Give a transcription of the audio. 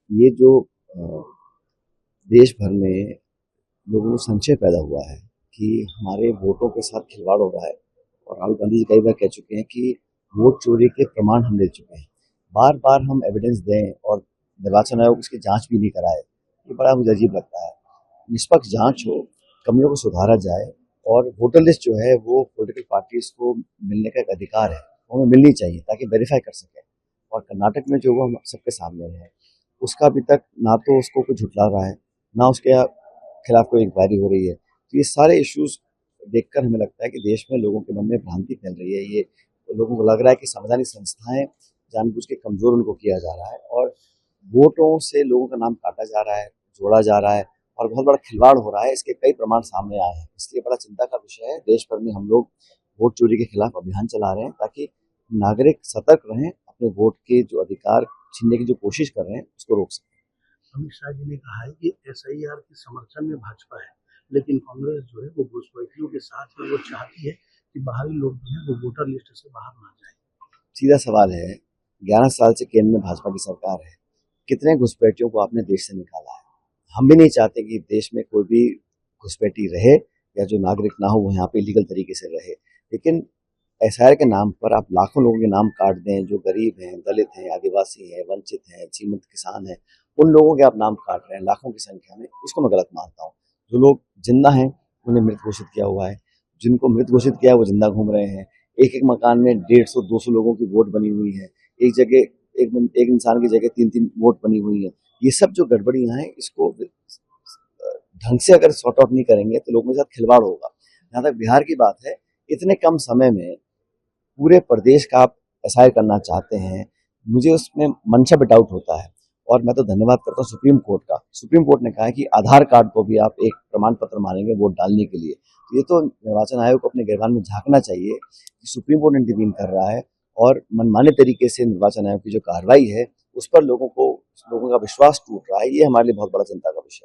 ये जो देश भर में लोगों को संशय पैदा हुआ है कि हमारे वोटों के साथ खिलवाड़ हो रहा है, और राहुल गांधी जी कई बार कह चुके हैं कि वोट चोरी के प्रमाण हम दे चुके हैं। बार बार हम एविडेंस दें और निर्वाचन आयोग उसकी जांच भी नहीं कराए, ये बड़ा मुझे अजीब लगता है। निष्पक्ष जांच हो, कमियों को सुधारा जाए, और वोटर लिस्ट जो है वो पॉलिटिकल पार्टीज को मिलने का एक अधिकार है, वो हमें मिलनी चाहिए ताकि वेरीफाई कर सकें। और कर्नाटक में जो वो हम सबके सामने है, उसका अभी तक ना तो उसको कोई झुठला रहा है, ना उसके खिलाफ कोई इंक्वायरी हो रही है। तो ये सारे इश्यूज देखकर हमें लगता है कि देश में लोगों के मन में भ्रांति फैल रही है। ये लोगों को लग रहा है कि संवैधानिक संस्थाएं जानबूझ के कमजोर उनको किया जा रहा है, और वोटों से लोगों का नाम काटा जा रहा है, जोड़ा जा रहा है, और बहुत बड़ा खिलवाड़ हो रहा है। इसके कई प्रमाण सामने आए हैं, इसलिए बड़ा चिंता का विषय है। देश भर में हम लोग वोट चोरी के खिलाफ अभियान चला रहे हैं ताकि नागरिक सतर्क रहें, अपने वोट के जो अधिकार छीनने की जो कोशिश कर रहे हैं उसको रोक सकें। अमित शाह जी ने कहा है कि एसआईआर के समर्थन में भाजपा है, लेकिन कांग्रेस जो है वो घुसपैठियों के साथ में वो चाहती है कि बाहरी लोग जो है वो वोटर लिस्ट से बाहर ना जाए। सीधा सवाल है, 11 साल से केंद्र में भाजपा की सरकार है, कितने घुसपैठियों को आपने देश से निकाला है? हम भी नहीं चाहते कि देश में कोई भी घुसपैठी रहे, या जो नागरिक ना हो वो यहाँ पे लीगल तरीके से रहे। लेकिन एसआईआर के नाम पर आप लाखों लोगों के नाम काट दें, जो गरीब हैं, दलित हैं, आदिवासी हैं, वंचित हैं, सीमित किसान हैं, उन लोगों के आप नाम काट रहे हैं लाखों की संख्या में। इसको मैं गलत मानता हूँ। जो लोग जिंदा हैं उन्हें मृत घोषित किया हुआ है, जिनको मृत घोषित किया है वो जिंदा घूम रहे हैं। एक एक मकान में 150-200 लोगों की वोट बनी हुई है, एक जगह एक इंसान की जगह 3-3 वोट बनी हुई है। ये सब जो गड़बड़ियां हैं, इसको ढंग से अगर सॉर्ट आउट नहीं करेंगे तो लोगों के साथ खिलवाड़ होगा। जहाँ तक बिहार की बात है, इतने कम समय में पूरे प्रदेश का आप एसआईआर करना चाहते हैं, मुझे उसमें मंशा पे डाउट होता है। और मैं तो धन्यवाद करता हूँ सुप्रीम कोर्ट का। सुप्रीम कोर्ट ने कहा है कि आधार कार्ड को भी आप एक प्रमाण पत्र मानेंगे वोट डालने के लिए। तो ये तो निर्वाचन आयोग को अपने गिरबान में झांकना चाहिए कि सुप्रीम कोर्ट इंटरवीन कर रहा है, और मनमाने तरीके से निर्वाचन आयोग की जो कार्रवाई है उस पर लोगों का विश्वास टूट रहा है। ये हमारे लिए बहुत बड़ा चिंता का विषय है।